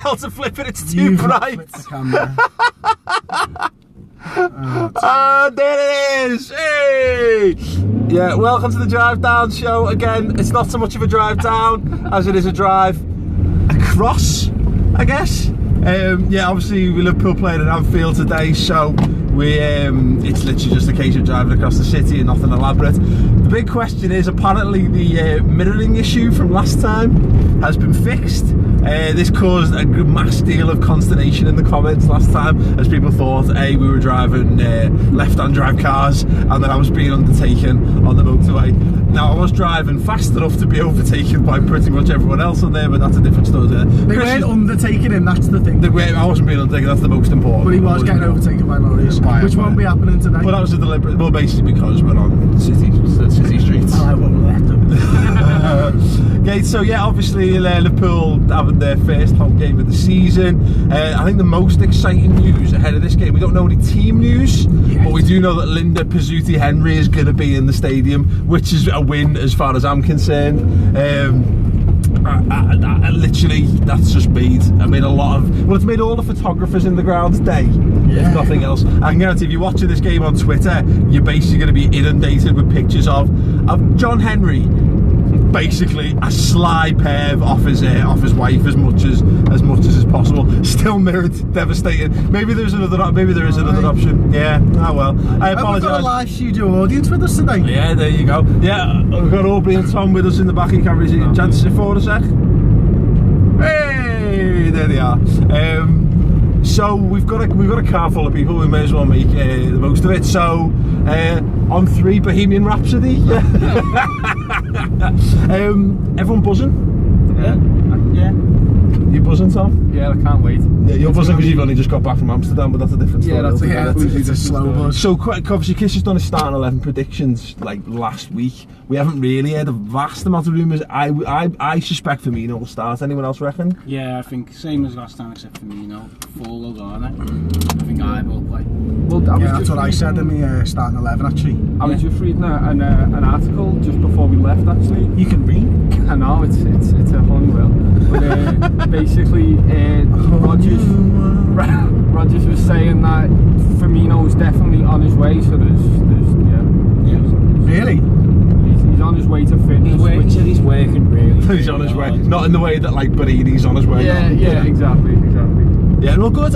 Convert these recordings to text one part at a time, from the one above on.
hell to flip it, it's too bright. The camera. There it is! Hey! Yeah, welcome to the Drive Down show. Again, it's not so much of a drive down as it is a drive across, I guess. Yeah, obviously Liverpool playing at Anfield today, so it's literally just a case of driving across the city and nothing elaborate. The big question is, apparently the mirroring issue from last time has been fixed. This caused a mass deal of consternation in the comments last time, as people thought we were driving left-hand drive cars and that I was being undertaken on the motorway. Now, I was driving fast enough to be overtaken by pretty much everyone else on there, but that's a different story. They weren't undertaking him, that's the thing. I wasn't being undertaken, that's the most important. But he was getting overtaken by lorries, which won't be happening today. Well, that was a deliberate, well, basically because we're on city streets. I won't let them. Okay, so yeah, obviously Liverpool having their first home game of the season. I think the most exciting news ahead of this game, we don't know any team news, but we do know that Linda Pizzuti-Henry is going to be in the stadium, which is a win as far as I'm concerned. Literally, that's just made, it's made all the photographers in the ground's day, if nothing else. I can guarantee if you're watching this game on Twitter, you're basically going to be inundated with pictures of John Henry, basically a sly perv off his wife as much as is possible. Still mirrored, devastating. Maybe there is another option. Yeah. Oh well. I apologise. We've got a live studio audience with us today. Yeah, there you go. Yeah, we've got Aubrey and Tom with us in the back. You can't really see. Chance to sit forward a sec. Hey, there they are. So we've got a car full of people. We may as well make the most of it. So on 3, Bohemian Rhapsody. Everyone buzzing? Yeah. You buzzing, Tom? Yeah, I can't wait. Yeah, you're buzzing because you've only just got back from Amsterdam, but that's a different story. Yeah, it's a slow buzz. So obviously Kiss has done his starting 11 predictions like last week. We haven't really heard a vast amount of rumours. I suspect Firmino will start. Anyone else reckon? Yeah, I think same as last time except Firmino. Full load on it. I think I will play. Well, that's what I said in the starting 11 actually. I was just reading an article just before we left actually. You can read? I know, it's a holy will. But basically, Rodgers was saying that Firmino is definitely on his way, so there's Really? He's on his way to fitness. He's working really. He's on his way. Not in the way that like Barini's on his way. Yeah, exactly. Yeah, well, good.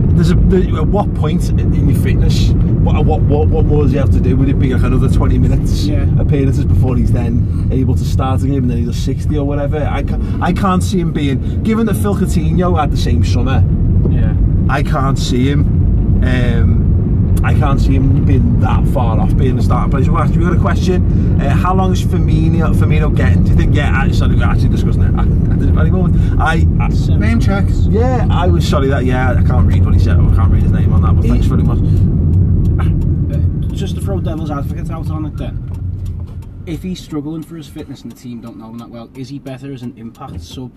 Because at what point in your fitness, what more does he have to do? Would it be like another 20 minutes appearances before he's then able to start a game and then he does 60 or whatever? I can't see him being, given that Phil Coutinho had the same summer. Yeah. I can't see him being that far off being the starting player. So we've got a question. How long is Firmino getting? Do you think? Yeah, we're actually discussing it at this very moment. Name checks. Yeah, I was sorry that. Yeah, I can't read what he said. I can't read his name on that. But thanks very much. Just to throw devil's advocate out on it then. If he's struggling for his fitness and the team don't know him that well, is he better as an impact sub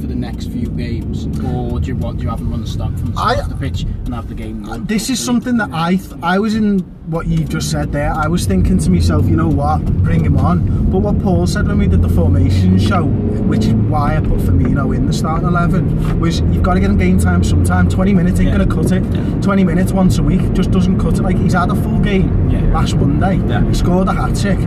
for the next few games, or do you have him run the stock from the start of the pitch and have the game won? This is something that I was in what you just said there. I was thinking to myself, you know what, bring him on. But what Paul said when we did the formation show, which is why I put Firmino in the starting 11, was you've got to get him game time sometime. 20 minutes ain't going to cut it. 20 minutes once a week just doesn't cut it. Like, he's had a full game last Monday. He scored a hat-trick.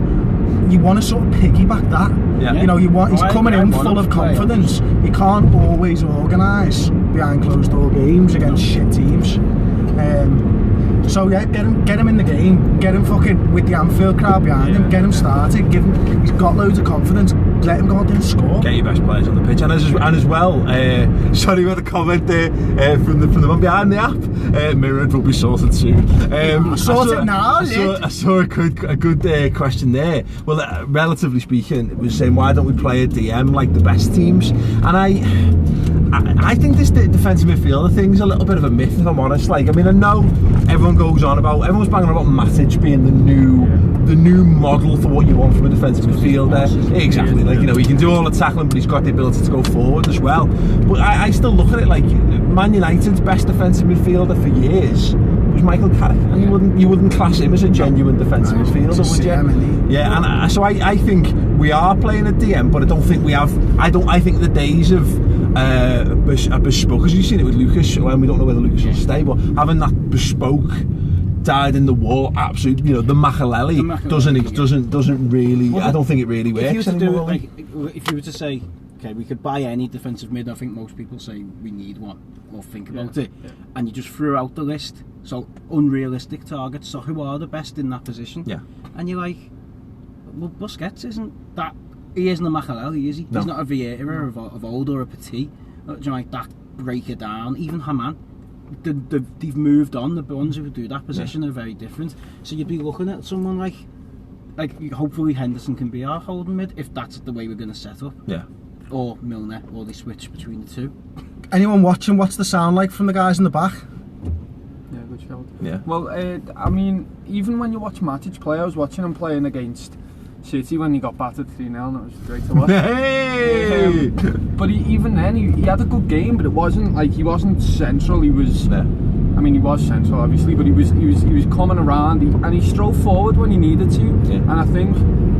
You want to sort of piggyback that. You know, he's coming in full of confidence. He can't always organise behind closed door games against shit teams. So yeah, get him in the game. Get him fucking with the Anfield crowd behind him. Get him started. He's got loads of confidence. Let him go out there and score. Get your best players on the pitch, and as well. Sorry, we had a comment there from the one behind the app. Mirrored will be sorted soon. Sort it now. I saw a good question there. Well, relatively speaking, it was saying why don't we play a DM like the best teams? And I think this defensive midfielder thing's a little bit of a myth, if I'm honest. Like, I mean, I know everyone's banging about Matic being the new model for what you want from a defensive midfielder. Exactly. Like, you know, he can do all the tackling, but he's got the ability to go forward as well. But I still look at it like Man United's best defensive midfielder for years was Michael Carrick, and you wouldn't class him as a genuine defensive midfielder, would you? Yeah, and so I think we are playing at DM, but I don't think we have. I think the days of bespoke, because you've seen it with Lucas, and we don't know whether Lucas will stay, but having that bespoke, died in the wall, absolutely. The Makaleli doesn't really. Well, I don't think it really works. If you were to if you were to say, okay, we could buy any defensive mid, I think most people say we need one or think about it, and you just threw out the list. So unrealistic targets. So who are the best in that position? Yeah, and you're like, well, Busquets isn't that. He isn't a Makaleli, is he? No. He's not a Vieira of old or a Petit. Like that breaker down. Even Haman. They've moved on. The ones who do that position are very different. So you'd be looking at someone like hopefully Henderson can be our holding mid if that's the way we're going to set up. Yeah. Or Milner, or they switch between the two. Anyone watching? What's the sound like from the guys in the back? Yeah, good shout. Yeah. Well, I mean, even when you watch Matic play, I was watching him playing against City when he got battered 3-0, and it was great to watch. Hey! But even then, he had a good game, but it wasn't like he wasn't central. He was. I mean, he was central, obviously, but he was coming around, and he strode forward when he needed to. Yeah. And I think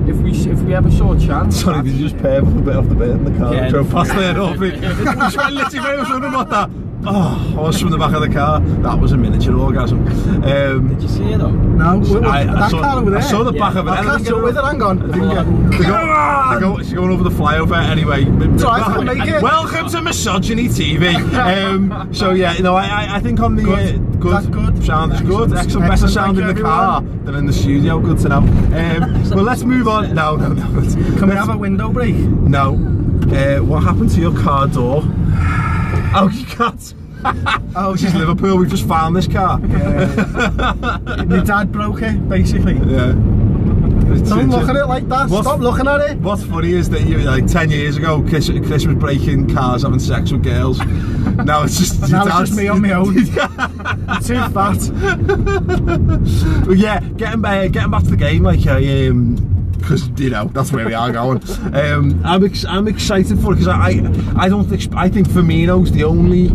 if we ever saw a chance. Sorry, did you just pay a bit off the bit in the car? Yeah, drove past there, don't we? Literally, something about that. Oh, I was from the back of the car. That was a miniature orgasm. Did you see it though? No, that car over there. I saw the back of it. I'll catch up with it, hang on. She's going over the flyover anyway. Welcome to Misogyny TV. So yeah, I think on the good sound is good. Excellent, better sound in the car than in the studio. Good to know. Well, let's move on. No. Can we have a window break? No. What happened to your car door? Oh, you can't. This is Liverpool. We've just found this car. My dad broke it, basically. Yeah. Don't look at it like that. Stop looking at it. What's funny is that 10 years ago, Chris was breaking cars, having sex with girls. Now it's just me on my own. Too fat. Well, yeah, getting back to the game, because that's where we are going. I'm excited for it because I think Firmino's the only.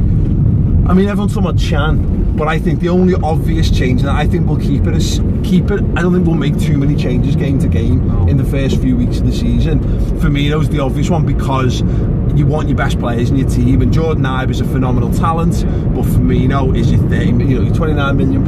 I mean, everyone's talking about Chan, but I think the only obvious change, and I think we'll keep it. I don't think we'll make too many changes game to game in the first few weeks of the season. Firmino's the obvious one because you want your best players in your team, and Jordan Ibe is a phenomenal talent, but Firmino is your thing. Your £29 million,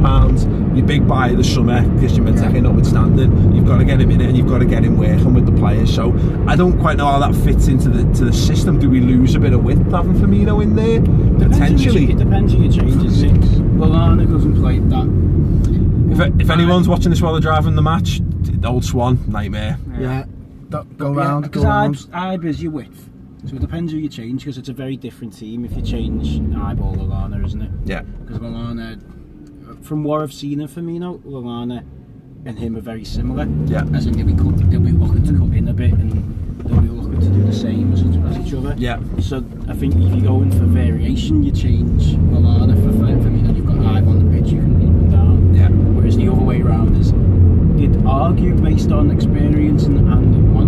your big buy of the summer, Christian Benteke notwithstanding, you've got to get him in it and you've got to get him working with the players. So I don't quite know how that fits into the system. Do we lose a bit of width having Firmino in there? Potentially. It depends who you change it. Lallana doesn't play that. If anyone's watching this while they're driving the match, Old Swan, nightmare. Yeah. Go round. Because Ibe is your width. So it depends who you change, because it's a very different team if you change Ibe or Lallana, isn't it? Yeah. Because Lallana, from what I've seen of Firmino, Lallana and him are very similar. Yeah. As in they'll be looking to cut in a bit and they'll be looking to do the same as each other. Yeah. So I think if you go in for variation, you change Lallana for Firmino, you've got Ibe on the pitch, you can run up and down. Yeah. Whereas the other way around is, you'd argue based on experience and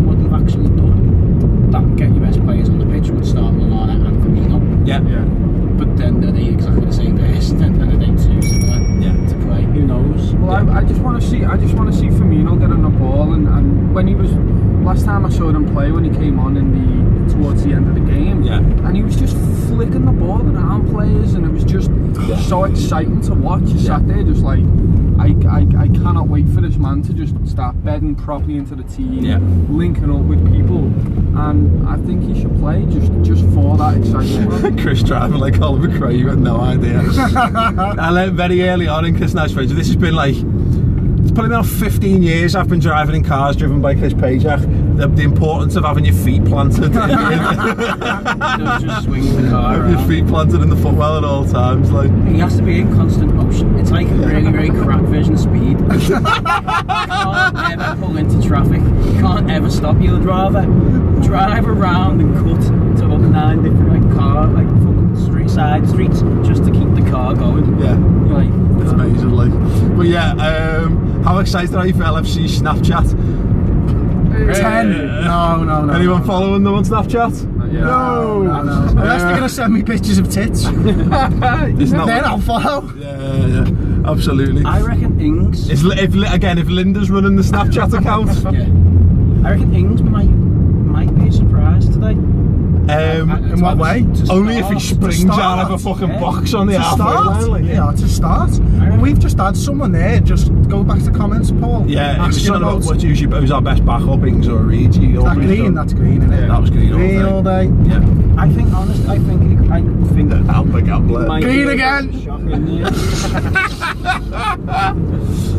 what they've actually done, that get your best players on the pitch would start Lallana and Firmino. Yeah. But then are they exactly the same person? Then are they too similar to play? Who knows? Well, I just want to see Firmino get on the ball, and when he was last time I saw him play, when he came on towards the end of the game, and he was just flicking the ball around players, and it was just so exciting to watch. You sat there just like, I cannot wait for this man to just start bedding properly into the team, linking up with people, and I think he should play just for that excitement. Chris driving like Colin McCrae, you had no idea. I learned very early on in Chris Nash's friends. This has been it's probably about 15 years I've been driving in cars driven by Chris Pajak. The importance of having your feet planted. Don't just swing the car around. Your feet planted in the footwell at all times. He has to be in constant motion. It's like a really, very crap version of speed. You can't ever pull into traffic. You can't ever stop. You'd rather drive around and cut to 9 different fucking streets just to keep the car going. Yeah. It's amazing. But how excited are you for LFC Snapchat? 10. No. Anyone following them on Snapchat? No. Unless they're going to send me pictures of tits. Then I'll follow. Yeah. Absolutely. I reckon Ings. If Linda's running the Snapchat account. Yeah. I reckon Ings might be a surprise today. In what way? Only if he springs out of a fucking box on the halfway line. Yeah, to start. Well, we've just had someone there. Just go back to comments, Paul. Yeah, asking about who's our best backup, Ings or Origi. That's green, isn't it? That was green all day. Yeah. I think that I'm big up, green again.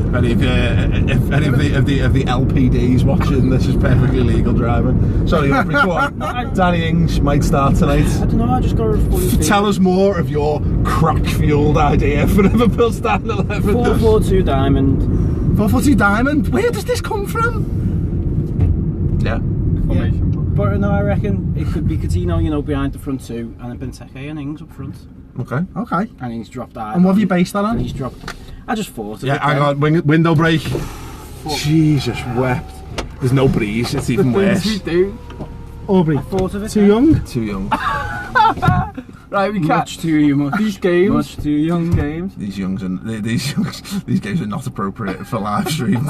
If any of the LPDs watching, this is perfectly legal driving. Sorry, go on. Danny Ings might start tonight. I don't know, I just got a fully Tell us more of your crack-fueled idea for Liverpool starting 11. 4-4-2 diamond. 4-4-2 diamond? Where does this come from? Yeah. Formation. But no, I reckon it could be Coutinho, behind the front two, and then Benteke and Ings up front. Okay. And he's dropped out. And what have you based that on? And he's dropped. I just thought. Yeah, hang on, window break. Jesus wept. There's no breeze, it's even worse. Aubrey, I thought of it. Too young? Too young. Right, we Much too young. These games. Much too young. These games are not appropriate for live stream.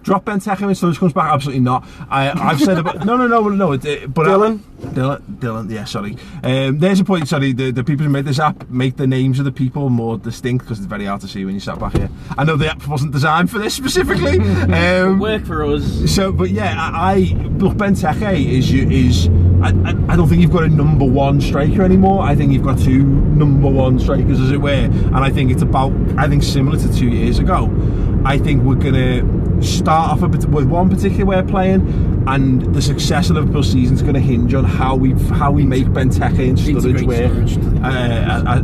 Drop Benteke when Sturridge comes back? Absolutely not. I've said about no. But Dylan. Yeah, sorry. There's a point. Sorry, the people who made this app make the names of the people more distinct because it's very hard to see when you sat back here. I know the app wasn't designed for this specifically. Work for us. So, but yeah, I look. Benteke is. I don't think you've got a number one striker anymore. I think you've got two number one strikers, as it were. And I think it's similar to 2 years ago. I think we're going to start off with one particular way of playing, and the success of Liverpool's season is going to hinge on how we make Benteke and Sturridge work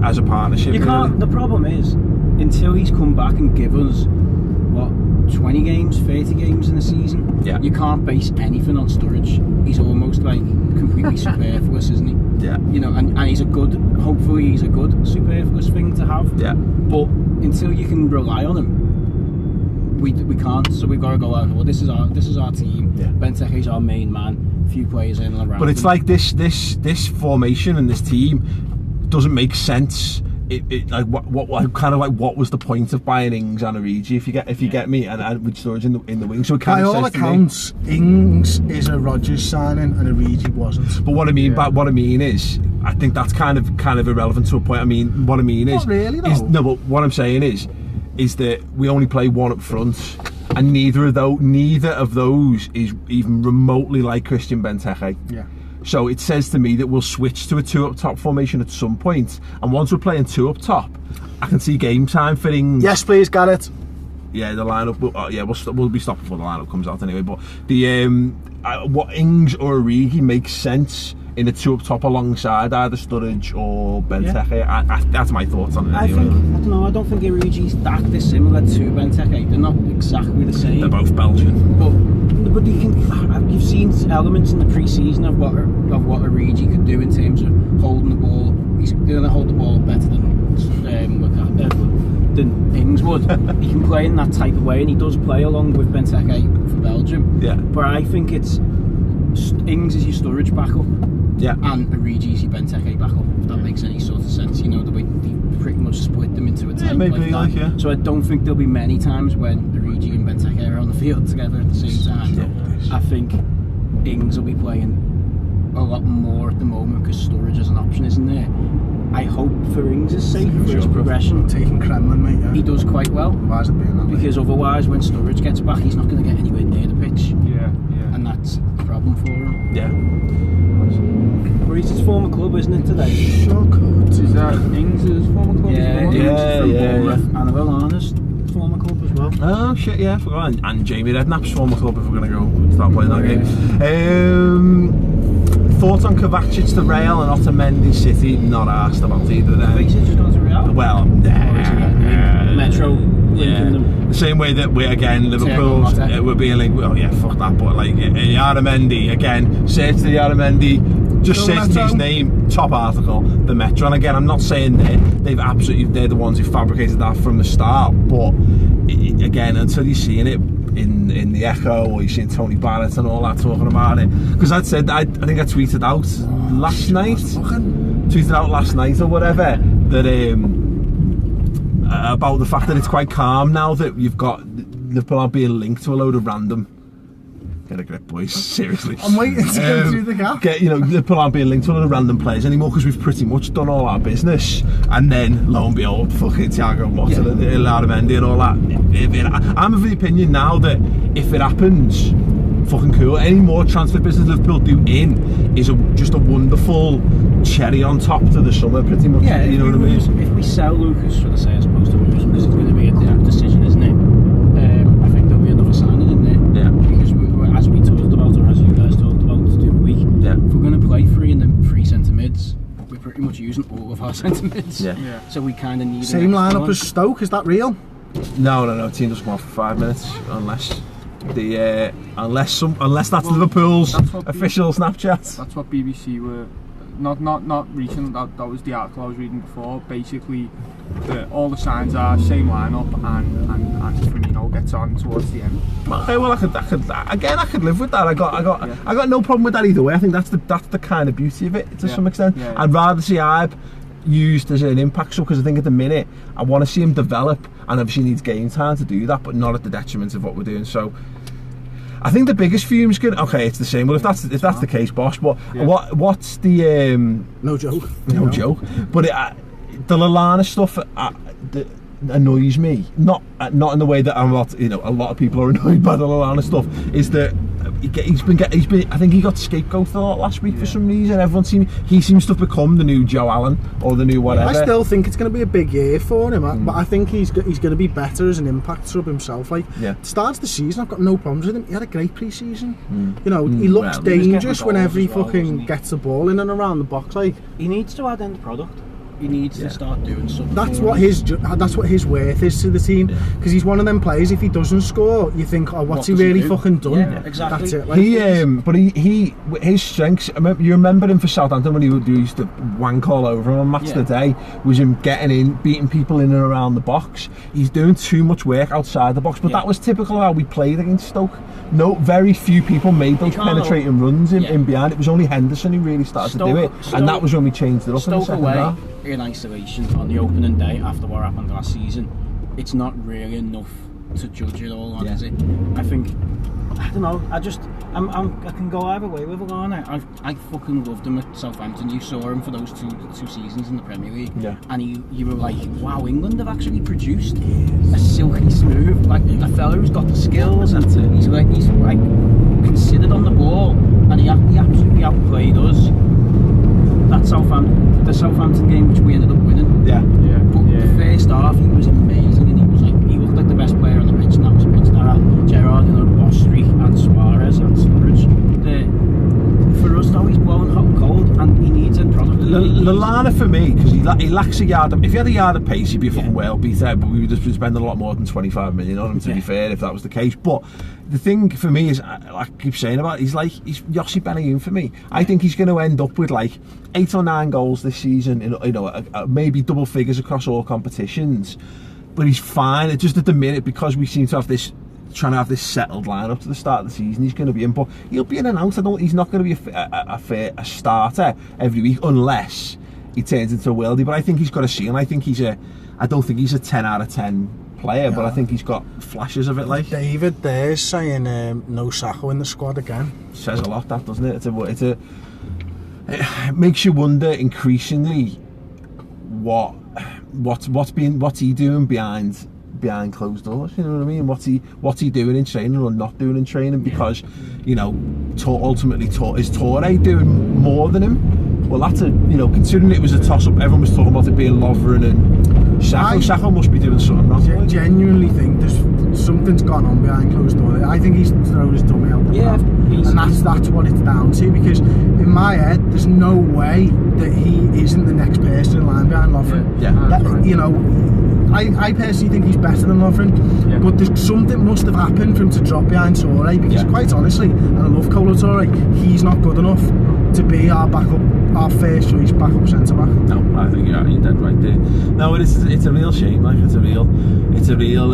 as a partnership. You can't. The problem is, until he's come back and give us 20 games, 30 games in a season, you can't base anything on Sturridge. He's almost like completely superfluous, isn't he? Yeah. And he's hopefully he's a good superfluous thing to have. Yeah. But until you can rely on him, we can't. So we've got to go out. Well, this is our team. Yeah. Benteke's our main man. Few players in and around. But it's like this formation and this team doesn't make sense. It like what was the point of buying Ings and Origi if you get me, and with Sturridge in the wing? So it kind by of all accounts, Ings is a Rodgers signing and Origi wasn't. But what I mean is, I think that's kind of irrelevant to a point. I mean, what I mean is, not really though. No, but what I'm saying is that we only play one up front, and neither of those is even remotely like Christian Benteke. Yeah. So it says to me that we'll switch to a two up top formation at some point, and once we're playing two up top, I can see game time fitting. Yes, please, Garrett. Yeah, the lineup. We'll be stopped before the lineup comes out anyway. But the what Ings or Origi makes sense in a two up top alongside either Sturridge or Benteke. Yeah. That's my thoughts on it. I don't think Origi's that dissimilar to Benteke. They're not exactly the same. They're both Belgian. But you've seen elements in the pre-season of what Origi could do in terms of holding the ball. He's going to hold the ball better than Ings would. He can play in that type of way, and he does play along with Benteke for Belgium. Yeah. But I think it's Ings is your Sturridge backup. Yeah. And Origi is your Benteke backup. If that makes any sort of sense, the way they pretty much split them into a type maybe like that. Yeah. So I don't think there'll be many times when Origi and Benteke are on the field together at the same time. I think Ings will be playing a lot more at the moment because Sturridge as an option isn't there. I hope for Ings' sake, for his progression, taking Kremlin, mate. Yeah. he does quite well. Why is it being that way? Because otherwise, when Sturridge gets back, he's not going to get anywhere near the pitch. Yeah. And that's a problem for him. Yeah. But he's his former club, isn't it, today? Sure could. Is that Ings' former club? Yeah. Yeah. And Lallana's former club as well. Oh shit, yeah, I forgot. And Jamie Redknapp's former club if we're going to go start playing that game. Thoughts on Kovacic to Real and Otamendi City? Not asked about either of them. Kovacic just gone to Real? Well, Metro linking them. The same way that Liverpool, we're being like, well, yeah, fuck that, but like Otamendi again, search the Otamendi, just search his name, top article, the Metro. And again, I'm not saying they're the ones who fabricated that from the start, but again, until you're seeing it in the Echo, or you're seeing Tony Barrett and all that talking about it, because I think I tweeted out last night or whatever that about the fact that it's quite calm now that you've got Liverpool are being linked to a load of random. Get a grip, boys. Seriously. I'm waiting to go through the gap. Liverpool aren't being linked to a lot of random players anymore because we've pretty much done all our business. And then, lo and behold, fucking Thiago Motta and Laramendi and all that. I'm of the opinion now that if it happens, fucking cool. Any more transfer business Liverpool do in is just a wonderful cherry on top to the summer, pretty much. Yeah, you know what I mean? If we sell Lucas, should I say, as opposed to lose, because it's going to be a direct decision, isn't it? I think there'll be another signing in there. Yeah. Because as we talked about, or as you guys talked about the other week, if we're going to play three centre mids, we're pretty much using all of our centre mids. Yeah. So we kind of need Same lineup as Stoke, is that real? No. Team doesn't come off for 5 minutes unless that's Liverpool's official Snapchat. That's what BBC were. Not recent. That was the article I was reading before. Basically, all the signs are same lineup, and Firmino gets on towards the end. Okay, well, I could live with that. I got no problem with that either way. I think that's the kind of beauty of it to some extent. Yeah. I'd rather see Ibe used as an impact sub because I think at the minute I want to see him develop, and obviously he needs game time to do that, but not at the detriment of what we're doing. So I think the biggest fume's good. Okay, it's the same. Well, if that's the case, boss. But what's the no joke. No joke. But the Lallana stuff annoys me. Not in the way that a lot of people are annoyed by the Lallana stuff. Is that he's been. I think he got scapegoated a lot last week for some reason. He seems to have become the new Joe Allen or the new whatever. I still think it's going to be a big year for him, but I think he's going to be better as an impact sub himself. Starts the season, I've got no problems with him. He had a great pre-season. He looks dangerous whenever he fucking gets the ball in and around the box. He needs to add end product. He needs to start doing something. That's what his worth is to the team, because he's one of them players. If he doesn't score, you think, what's he really fucking done? Yeah, exactly. That's it. His strengths. You remember him for Southampton when he used to wank all over him on match of the day. Was him getting in, beating people in and around the box. He's doing too much work outside the box, but that was typical of how we played against Stoke. No, very few people made those penetrating runs in behind. It was only Henderson who really started to do it, and that was when we changed it up in the second half. In isolation on the opening day after what happened last season, it's not really enough to judge it all on, is it? I don't know. I can go either way with Lallana. I fucking loved him at Southampton. You saw him for those two seasons in the Premier League, and you were like, wow, England have actually produced a silky smooth, like a fella who's got the skills, and he's like considered on the ball, and he absolutely outplayed us. The Southampton game, which we ended up winning. But the first half, he was amazing, and he looked like the best player on the pitch, and that was a pitch that had Gerrard and Bostry and Suarez and Sturridge. For us now, he's blowing hot and cold, and he needs end product. Lallana for me, because he lacks a yard. If he had a yard of pace, he'd be a fucking well beater. But we would just spend a lot more than 25 million on him, to be fair, if that was the case. But the thing for me is, I keep saying about it, he's Yossi Benayoun for me. I think he's going to end up with 8 or 9 goals this season. Maybe double figures across all competitions. But he's fine. It's just at the minute, because we seem to have this. Trying to have this settled lineup to the start of the season, he's going to be in, but he'll be in and out. He's not going to be a starter every week unless he turns into a worldie. But I think he's got a ceiling. I don't think he's a 10 out of 10 player, but I think he's got flashes of it. David there's saying no Sacco in the squad again. Says a lot, that, doesn't it? It makes you wonder increasingly what's he doing behind closed doors, you know what I mean? What's he doing in training or not doing in training? Because ultimately is Toure doing more than him? Well, that's considering it was a toss-up, everyone was talking about it being Lovren and Sacco must be doing something wrong. I genuinely think something's gone on behind closed doors. I think he's thrown his dummy out the back, and that's what it's down to, because in my head there's no way that he isn't the next person in line behind Lovren. I personally think he's better than Lovren, but there's something must have happened for him to drop behind Toure, because quite honestly, and I love Kolo Toure, he's not good enough to be our first choice backup centre back. No, I think you're dead right there. No, it's a real shame. It's a real.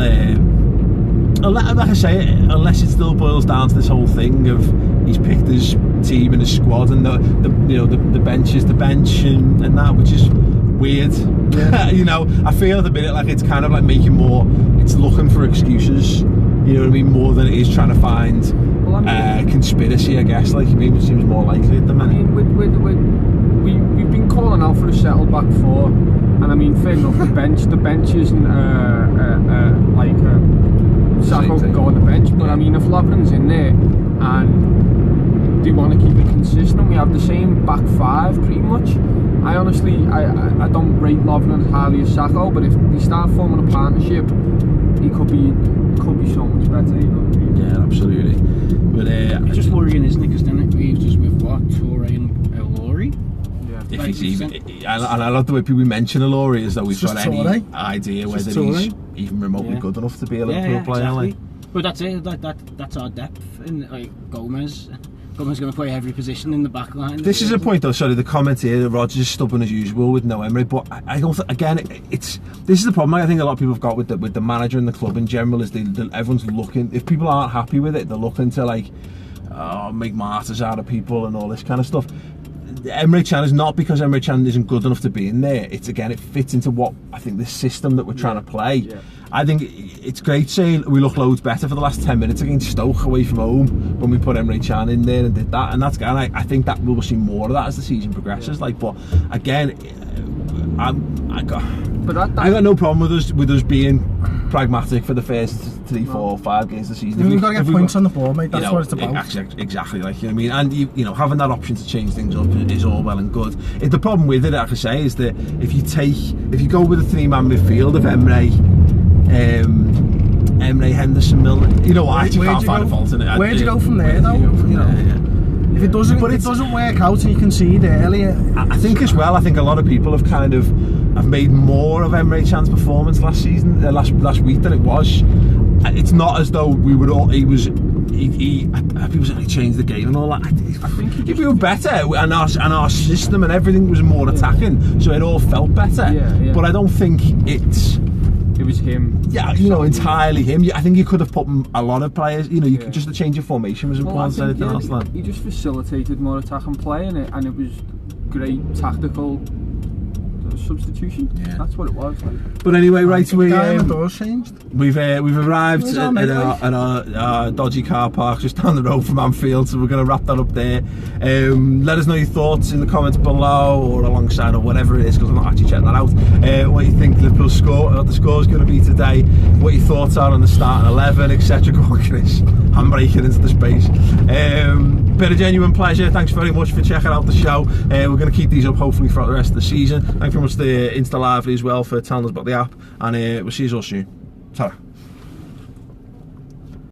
Like I say, unless it still boils down to this whole thing of he's picked his team and his squad, and the bench is the bench, and that, which is weird. You know, I feel at the minute like it's kind of like making more. It's looking for excuses. You know what I mean? More than it is trying to find conspiracy, I guess. Like, I mean, it seems more likely at the minute. I mean, we've been calling out for a settled back four, and I mean, fair enough. The bench isn't like Sacco can go on the bench, but I mean, if Lovren's in there and they want to keep it consistent, we have the same back five pretty much. I honestly, I don't rate Lovren as highly as Sacco, but if we start forming a partnership, he could be so much better. You know? Yeah, absolutely. But it's just worrying, isn't it? Because then it leaves us with what, Toure and Laurie. Yeah. If he's even, and I love the way people mention Laurie as though we've got any idea whether he's even remotely good enough to be a Liverpool player. Exactly. But that's it. That's our depth. And like Gomez going to play every position in the back line. This is a point though, sorry, the comment here that Rodgers is stubborn as usual with no Emery, but I don't again, this is the problem I think a lot of people have got with the manager and the club in general is everyone's looking, if people aren't happy with it, they're looking to like make martyrs out of people and all this kind of stuff. Emre Can is not because Emre Can isn't good enough to be in there. It's again, it fits into what I think the system that we're trying to play. Yeah. I think it's great saying we look loads better for the last 10 minutes against Stoke away from home when we put Emre Can in there and did that, and that's and I think that we'll see more of that as the season progresses. Yeah. Like, but again, I got no problem with us being pragmatic for the first 3, 4, 5 games of the season. We've got to get points on the board, mate. That's what it's about. Exactly, like, you know what I mean. And you know, having that option to change things up is all well and good. The problem with it, like I say, is that if you go with a 3-man midfield of Emre, Henderson, Milner, you know, I actually can't find a fault in it. Where'd you go from there, though? If it doesn't work out and you concede earlier, I think as well. I think a lot of people have made more of Emre Can's performance last season, last week than it was. It's not as though we would all. People said he changed the game and all that. I think we were better, and our system and everything was more attacking, so it all felt better. Yeah. But I don't think it was him. Yeah, you know, entirely him. I think you could have put a lot of players. You know, you could just the change of formation was important. He just facilitated more attacking play and it was great tactical substitution. Yeah. That's what it was. Like. But anyway, right, we've arrived at our dodgy car park just down the road from Anfield, so we're going to wrap that up there. Let us know your thoughts in the comments below or alongside or whatever it is, because I'm not actually checking that out. What you think Liverpool's score, what the score is going to be today, what your thoughts are on the starting 11, etc. Go on, Chris. I'm breaking into the space. Bit of genuine pleasure. Thanks very much for checking out the show. We're going to keep these up hopefully throughout the rest of the season. Thanks very much to Insta Lively as well for telling us about the app, and we'll see you all soon. Ta-ra.